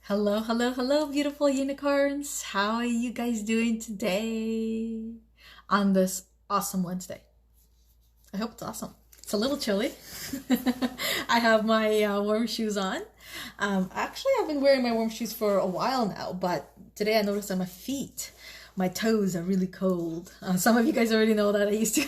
Hello, hello, hello, beautiful unicorns. How are you guys doing today on this awesome Wednesday? I hope it's awesome. It's a little chilly. I have my warm shoes on. Actually, I've been wearing my warm shoes for a while now, but today I noticed that my feet, my toes are really cold. Some of you guys already know that I used to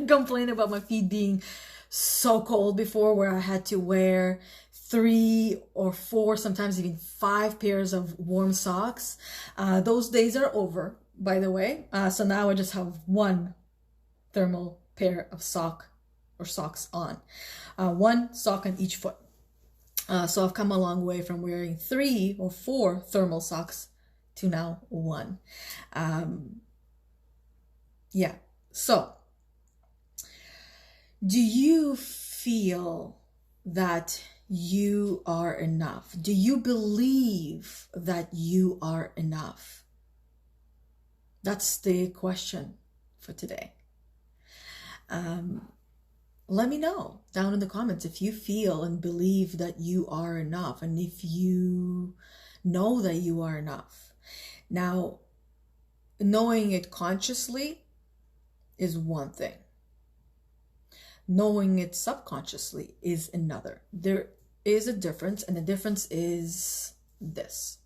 complain about my feet being so cold before, where I had to wear 3 or 4, sometimes even 5 pairs of warm socks. Those days are over, by the way. So now I just have one thermal pair of socks on. One sock on each foot. So I've come a long way from wearing 3 or 4 thermal socks to now one. Yeah. So, do you feel that you are enough? Do you believe that you are enough? That's the question for today. Let me know down in the comments if you feel and believe that you are enough, and if you know that you are enough. Now, knowing it consciously is one thing. Knowing it subconsciously is another. There is a difference, and the difference is this: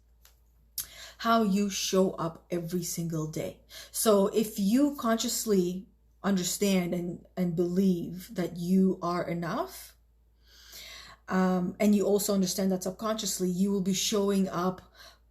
how you show up every single day. So if you consciously understand and believe that you are enough, and you also understand that subconsciously you will be showing up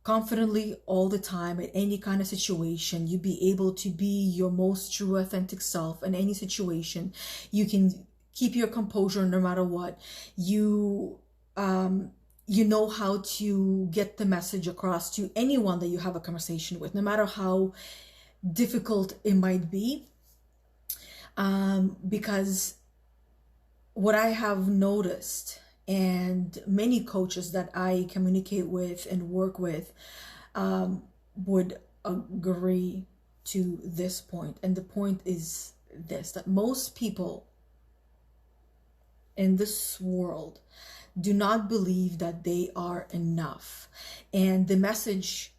confidently all the time at any kind of situation. You'll be able to be your most true, authentic self in any situation. You can keep your composure no matter what. You know how to get the message across to anyone that you have a conversation with, no matter how difficult it might be. Because what I have noticed, and many coaches that I communicate with and work with would agree to this point. And the point is this: that most people in this world do not believe that they are enough. And the message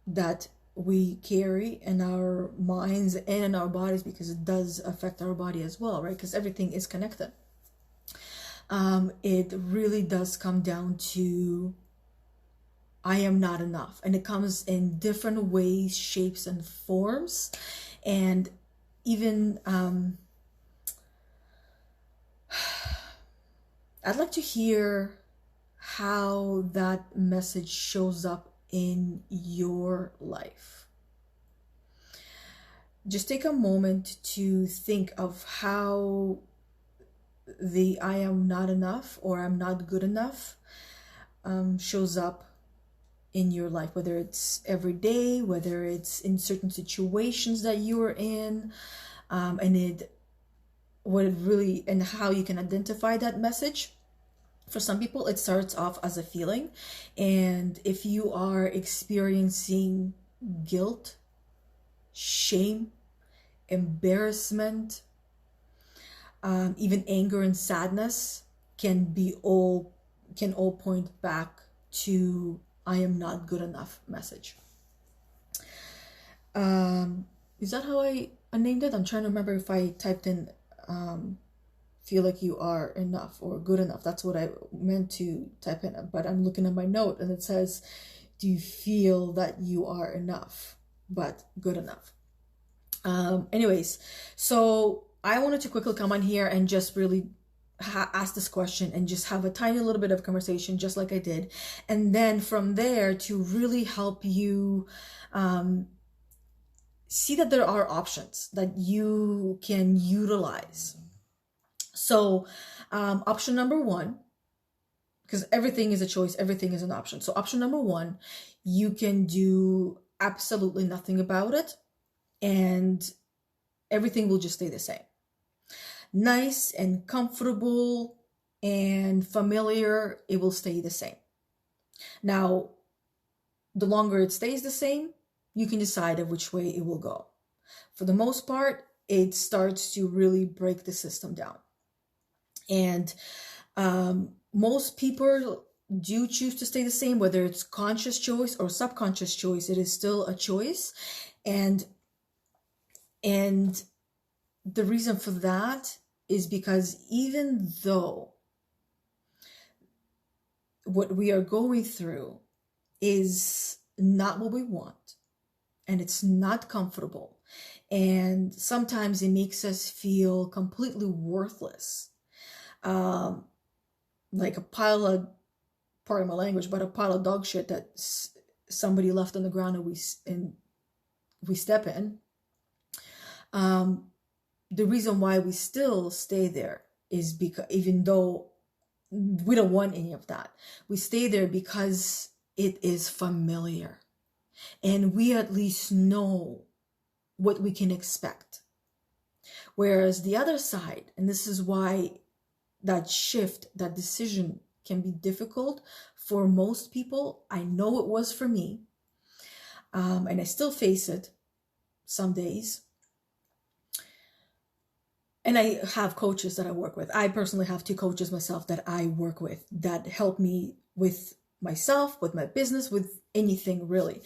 that we carry in our minds and in our bodies, because it does affect our body as well, right? Because everything is connected. It really does come down to I am not enough. And it comes in different ways, shapes, and forms. And even I'd like to hear how that message shows up in your life. Just take a moment to think of how the I am not enough or I'm not good enough shows up in your life, whether it's every day, whether it's in certain situations that you are in, and how you can identify that message. For some people, it starts off as a feeling. And if you are experiencing guilt, shame, embarrassment, even anger and sadness can all point back to I am not good enough message. Is that how I named it? I'm trying to remember if I typed in feel like you are enough or good enough. That's what I meant to type in, but I'm looking at my note and it says, do you feel that you are enough but good enough? Anyways, so I wanted to quickly come on here and just really ask this question and just have a tiny little bit of conversation, just like I did. And then from there, to really help you see that there are options that you can utilize. So option number one, because everything is a choice, everything is an option. So option number one, you can do absolutely nothing about it and everything will just stay the same. Nice and comfortable and familiar, it will stay the same. Now, the longer it stays the same, you can decide of which way it will go. For the most part, it starts to really break the system down. And most people do choose to stay the same, whether it's conscious choice or subconscious choice, it is still a choice. And the reason for that is because even though what we are going through is not what we want, and it's not comfortable, and sometimes it makes us feel completely worthless, like a pile of, pardon my language, but a pile of dog shit that somebody left on the ground and we step in. The reason why we still stay there is because, even though we don't want any of that, we stay there because it is familiar, and we at least know what we can expect. Whereas the other side, and this is why that shift, that decision can be difficult for most people. I know it was for me, and I still face it some days. And I have coaches that I work with. I personally have 2 coaches myself that I work with that help me with myself, with my business, with anything really.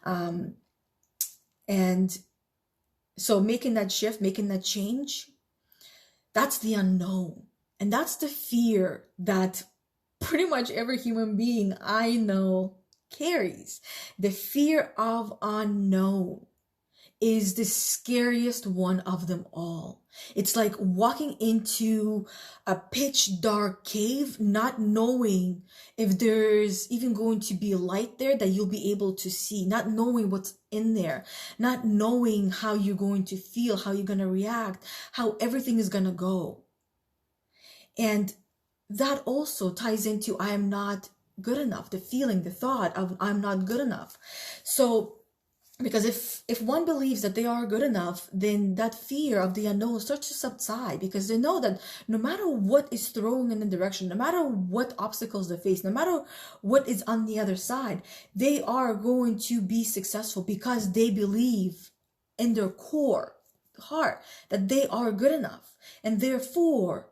And so making that shift, making that change, that's the unknown. And that's the fear that pretty much every human being I know carries. The fear of unknown is the scariest one of them all. It's like walking into a pitch dark cave, not knowing if there's even going to be light there that you'll be able to see, not knowing what's in there, not knowing how you're going to feel, how you're going to react, how everything is going to go. And that also ties into I am not good enough, the feeling, the thought of I'm not good enough. So because if one believes that they are good enough, then that fear of the unknown starts to subside, because they know that no matter what is thrown in the direction, no matter what obstacles they face, no matter what is on the other side, they are going to be successful because they believe in their core heart that they are good enough. And therefore,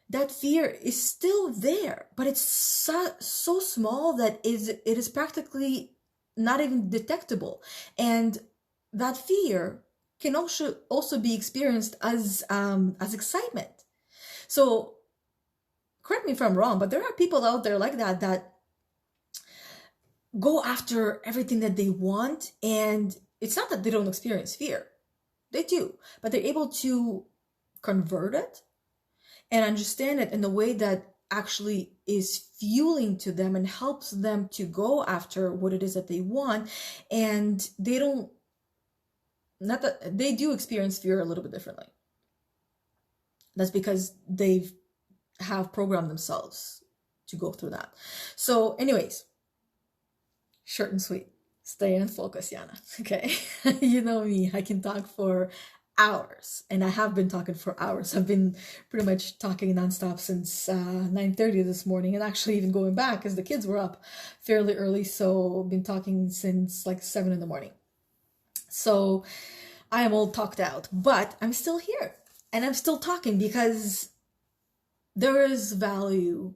that fear is still there, but it's so small that it is practically not even detectable. And that fear can also be experienced as excitement. So correct me if I'm wrong, but there are people out there like that go after everything that they want, and it's not that they don't experience fear. They do, but they're able to convert it and understand it in a way that actually is fueling to them and helps them to go after what it is that they want. And they don't, not that they do experience fear a little bit differently. That's because they have programmed themselves to go through that. So anyways, short and sweet, stay in focus, Yana. Okay. You know me, I can talk for hours, and I have been talking for hours. I've been pretty much talking nonstop since 9:30 this morning, and actually even going back because the kids were up fairly early, so I've been talking since like 7 in the morning. So I am all talked out, but I'm still here and I'm still talking because there is value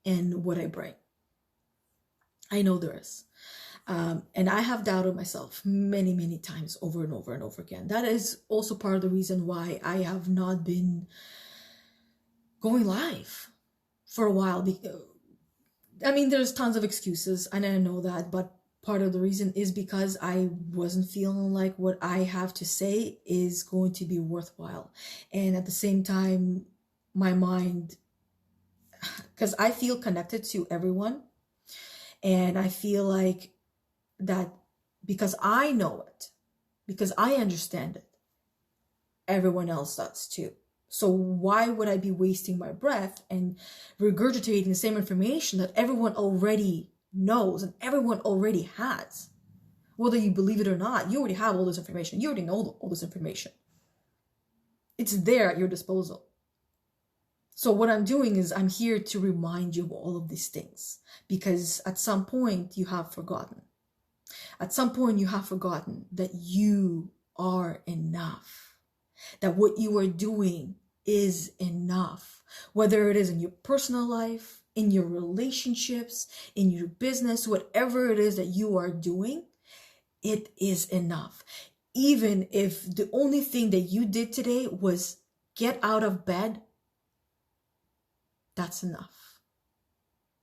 in what I bring. I know there is. And I have doubted myself many, many times over and over and over again. That is also part of the reason why I have not been going live for a while. I mean, there's tons of excuses, and I know that, but part of the reason is because I wasn't feeling like what I have to say is going to be worthwhile. And at the same time, my mind, because I feel connected to everyone, and I feel like that because I know it, because I understand it, everyone else does too. So why would I be wasting my breath and regurgitating the same information that everyone already knows and everyone already has? Whether you believe it or not, you already have all this information. You already know all this information. It's there at your disposal. So what I'm doing is I'm here to remind you of all of these things, because at some point you have forgotten. At some point you have forgotten that you are enough, that what you are doing is enough, whether it is in your personal life, in your relationships, in your business, whatever it is that you are doing, it is enough. Even if the only thing that you did today was get out of bed, that's enough.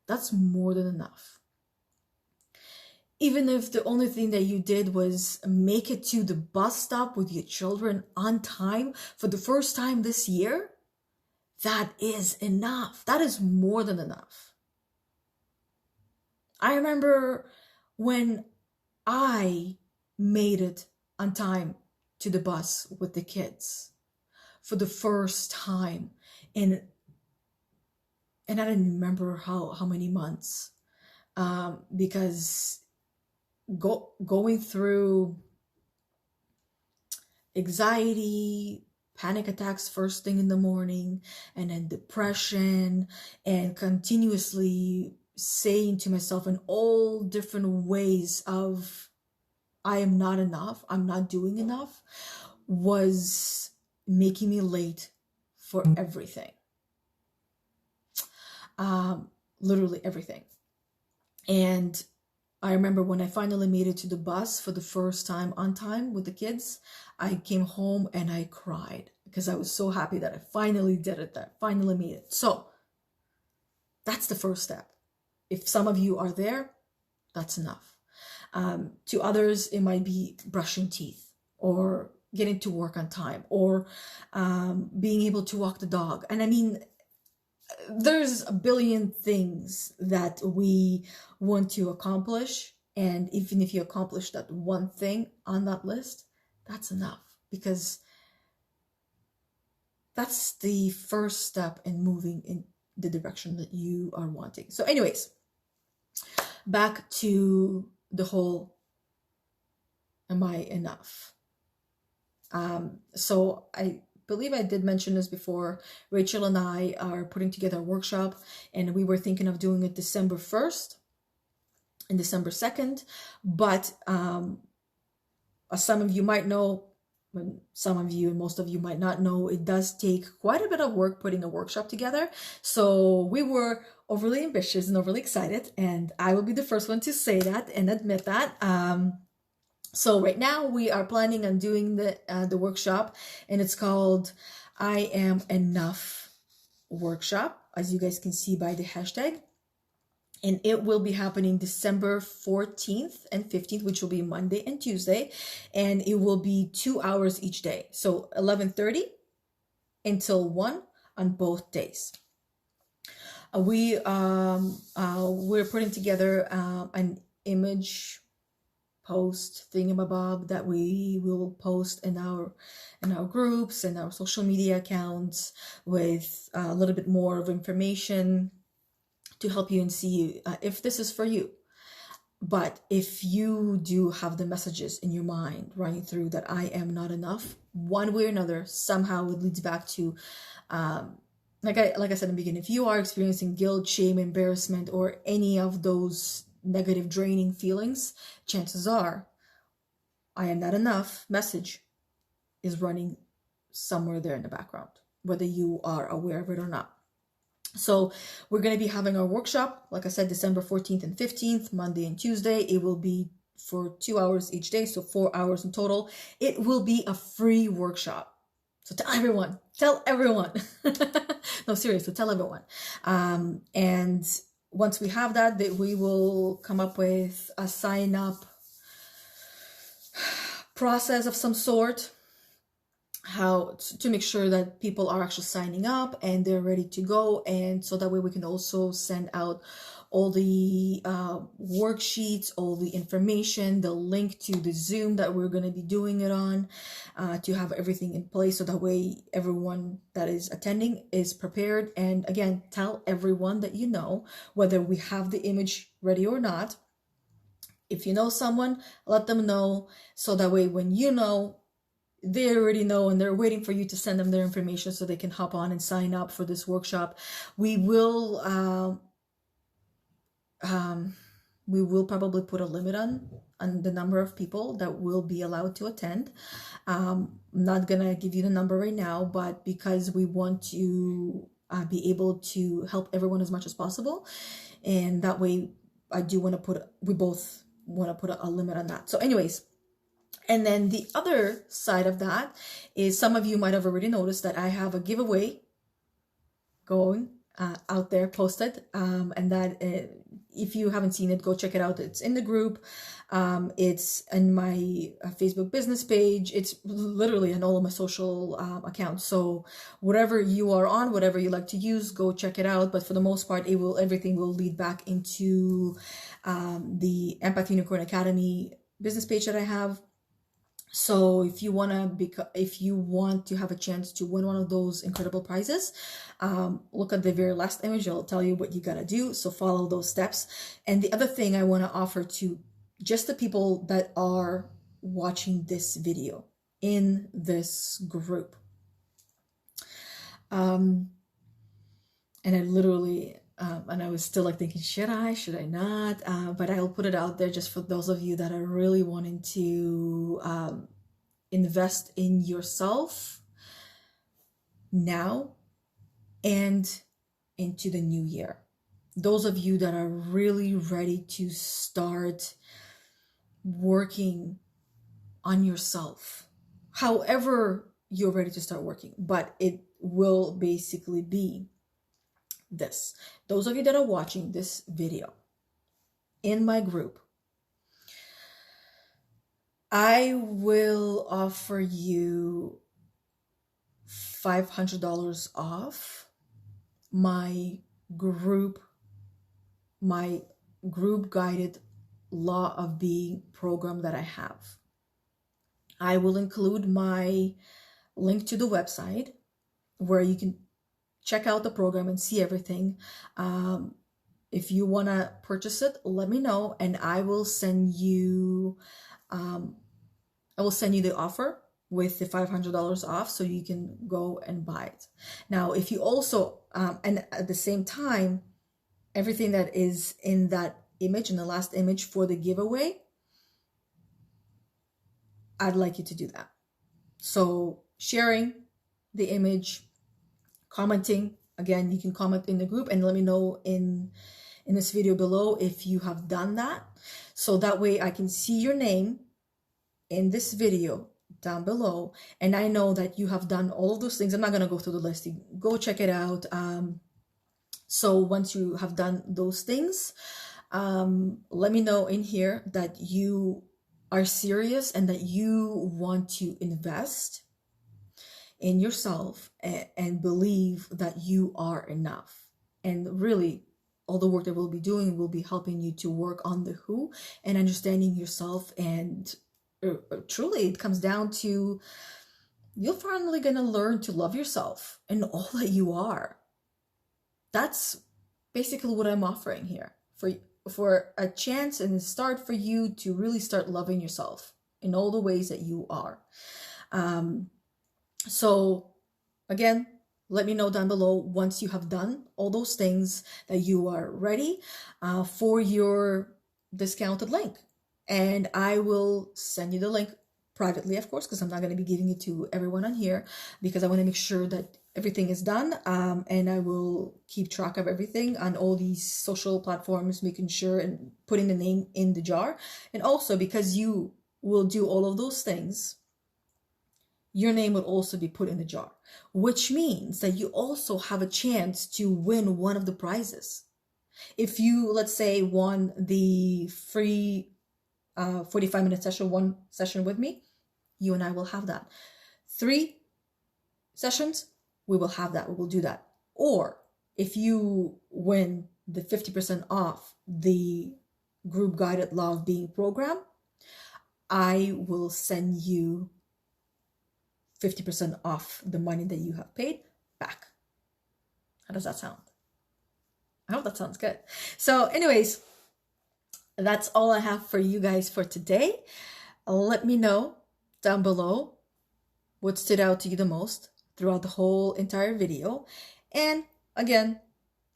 That's more than enough. Even if the only thing that you did was make it to the bus stop with your children on time for the first time this year, that is enough. That is more than enough. I remember when I made it on time to the bus with the kids for the first time, and I didn't remember how many months, because going through anxiety, panic attacks first thing in the morning, and then depression, and continuously saying to myself in all different ways of I am not enough, I'm not doing enough, was making me late for everything. Literally everything. And I remember when I finally made it to the bus for the first time on time with the kids, I came home and I cried because I was so happy that I finally did it, that I finally made it. So that's the first step. If some of you are there, that's enough. To others, it might be brushing teeth or getting to work on time or being able to walk the dog. And I mean, there's a billion things that we want to accomplish. And even if you accomplish that one thing on that list, that's enough, because that's the first step in moving in the direction that you are wanting. So anyways, back to the whole, am I enough? So I believe I did mention this before. Rachel and I are putting together a workshop, and we were thinking of doing it December 1st and December 2nd. But as some of you might know, some of you and most of you might not know, it does take quite a bit of work putting a workshop together. So we were overly ambitious and overly excited, and I will be the first one to say that and admit that. So right now we are planning on doing the workshop, and it's called I Am Enough Workshop, as you guys can see by the hashtag. And it will be happening December 14th and 15th, which will be Monday and Tuesday. And it will be 2 hours each day. So 11:30 until 1 on both days. We're putting together an image post thingamabob that we will post in our groups and our social media accounts with a little bit more of information to help you and see if this is for you. But if you do have the messages in your mind running through that I am not enough, one way or another, somehow it leads back to like I said in the beginning, if you are experiencing guilt, shame, embarrassment, or any of those negative draining feelings, chances are I am not enough message is running somewhere there in the background, whether you are aware of it or not. So we're going to be having our workshop, like I said, December 14th and 15th, Monday and Tuesday. It will be for 2 hours each day, so 4 hours in total. It will be a free workshop. So tell everyone. No, seriously, tell everyone. And once we have that, we will come up with a sign-up process of some sort, how to make sure that people are actually signing up and they're ready to go. And so that way we can also send out all the worksheets, all the information, the link to the Zoom that we're going to be doing it on, to have everything in place, so that way everyone that is attending is prepared. And again, tell everyone that you know, whether we have the image ready or not. If you know someone, let them know, so that way when you know, they already know and they're waiting for you to send them their information so they can hop on and sign up for this workshop. We will probably put a limit on the number of people that will be allowed to attend. I'm not gonna give you the number right now, but because we want to be able to help everyone as much as possible. And that way I do want to we both want to put a limit on that. So anyways, and then the other side of that is, some of you might have already noticed that I have a giveaway going out there, posted, and that if you haven't seen it, go check it out. It's in the group, it's in my Facebook business page, it's literally on all of my social accounts. So whatever you are on, whatever you like to use, go check it out. But for the most part, everything will lead back into the Empath Unicorn Academy business page that I have. So if you want to have a chance to win one of those incredible prizes, look at the very last image. It'll tell you what you gotta do. So follow those steps. And the other thing I want to offer to just the people that are watching this video in this group, and I literally and I was still like thinking, should I not? But I'll put it out there just for those of you that are really wanting to invest in yourself now and into the new year. Those of you that are really ready to start working on yourself, however you're ready to start working, but it will basically be this. Those of you that are watching this video in my group, I will offer you $500 off my group guided Law of Being program that I have. I will include my link to the website where you can check out the program and see everything. If you want to purchase it, let me know, and I will send you the offer with the $500 off, so you can go and buy it. Now, if you also and at the same time, everything that is in that image, in the last image for the giveaway, I'd like you to do that. So sharing the image, commenting, again, you can comment in the group and let me know in this video below if you have done that. So that way I can see your name in this video down below, and I know that you have done all of those things. I'm not going to go through the list. Go check it out. So once you have done those things, let me know in here that you are serious and that you want to invest in yourself and believe that you are enough. And really, all the work that we'll be doing will be helping you to work on the who and understanding yourself. And truly, it comes down to, you're finally going to learn to love yourself and all that you are. That's basically what I'm offering here for a chance and a start for you to really start loving yourself in all the ways that you are. So again, let me know down below once you have done all those things that you are ready for your discounted link. And I will send you the link privately, of course, because I'm not going to be giving it to everyone on here, because I want to make sure that everything is done. And I will keep track of everything on all these social platforms, making sure and putting the name in the jar. And also, because you will do all of those things, your name will also be put in the jar, which means that you also have a chance to win one of the prizes. If you, let's say, won the free 45-minute session, one session with me, you and I will have that. 3 sessions, we will have that. We will do that. Or if you win the 50% off the group guided Law of Being program, I will send you 50% off the money that you have paid back. How does that sound? I hope that sounds good. So anyways, that's all I have for you guys for today. Let me know down below what stood out to you the most throughout the whole entire video. And again,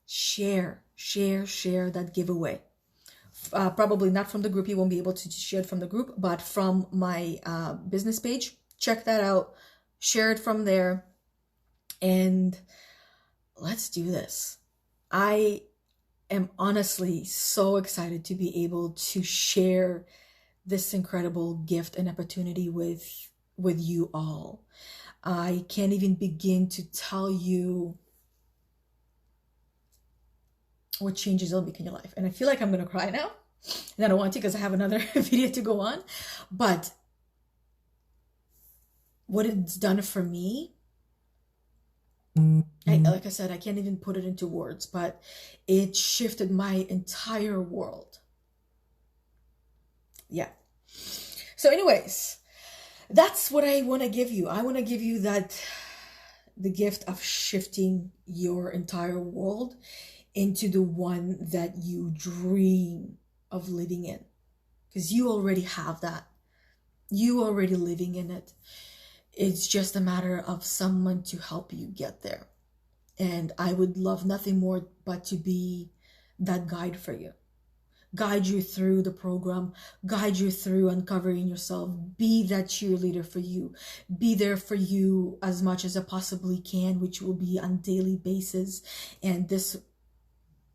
share that giveaway. Probably not from the group. You won't be able to share it from the group, but from my business page. Check that out. Share it from there. And let's do this. I am honestly so excited to be able to share this incredible gift and opportunity with you all. I can't even begin to tell you what changes it'll make in your life. And I feel like I'm going to cry now. And I don't want to because I have another video to go on. But what it's done for me, like I said, I can't even put it into words, but it shifted my entire world. Yeah. So anyways, that's what I want to give you. I want to give you the gift of shifting your entire world into the one that you dream of living in, because you already have that. You already living in it. It's just a matter of someone to help you get there. And I would love nothing more but to be that guide for you. Guide you through the program, guide you through uncovering yourself, be that cheerleader for you, be there for you as much as I possibly can, which will be on a daily basis. And this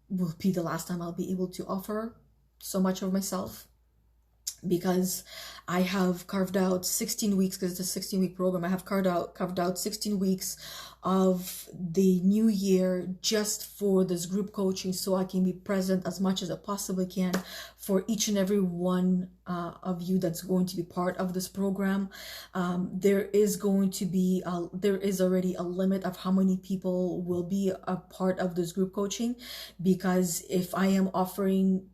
will be the last time I'll be able to offer so much of myself, because I have carved out 16 weeks, because it's a 16-week program. I have carved out 16 weeks of the new year just for this group coaching, so I can be present as much as I possibly can for each and every one of you that's going to be part of this program. There is already a limit of how many people will be a part of this group coaching, because if I am offering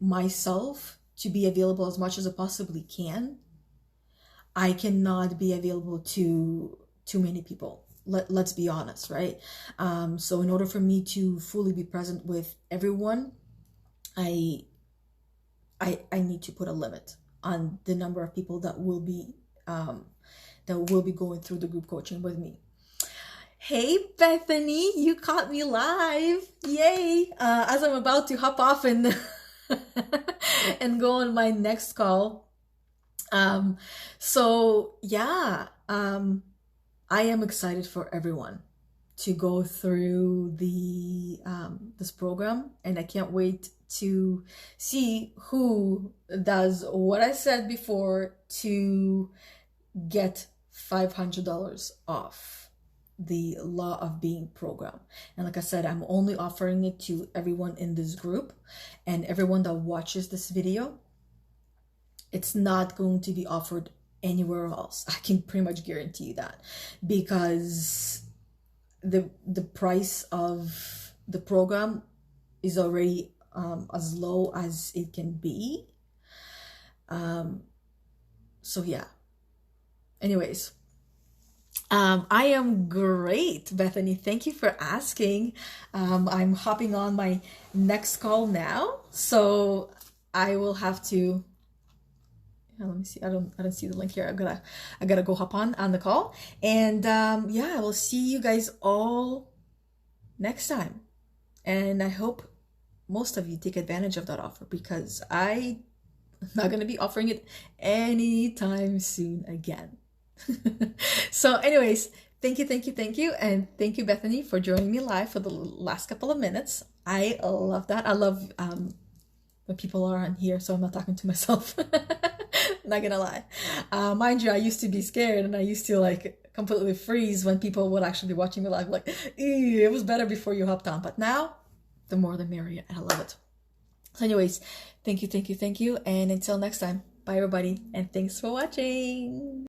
myself to be available as much as I possibly can, I cannot be available to too many people. Let's be honest, right? So in order for me to fully be present with everyone, I need to put a limit on the number of people that will be going through the group coaching with me. Hey Bethany, you caught me live! Yay! As I'm about to hop off and and go on my next call. So yeah, I am excited for everyone to go through this program, and I can't wait to see who does what I said before to get $500 off the Law of Being program. And like I said, I'm only offering it to everyone in this group, and everyone that watches this video. It's not going to be offered anywhere else. I can pretty much guarantee you that, because the price of the program is already as low as it can be. So yeah. Anyways, I am great, Bethany. Thank you for asking. I'm hopping on my next call now, so I will have to. Let me see. I don't see the link here. I gotta go hop on the call, and yeah, I will see you guys all next time. And I hope most of you take advantage of that offer, because I'm not gonna be offering it anytime soon again. So anyways, thank you, and thank you, Bethany, for joining me live for the last couple of minutes. I love that. I love when people are on here, so I'm not talking to myself. Not gonna lie. Mind you, I used to be scared, and I used to like completely freeze when people would actually be watching me live, like, it was better before you hopped on. But now, the more the merrier, and I love it. So anyways, thank you, and until next time, bye everybody, and thanks for watching.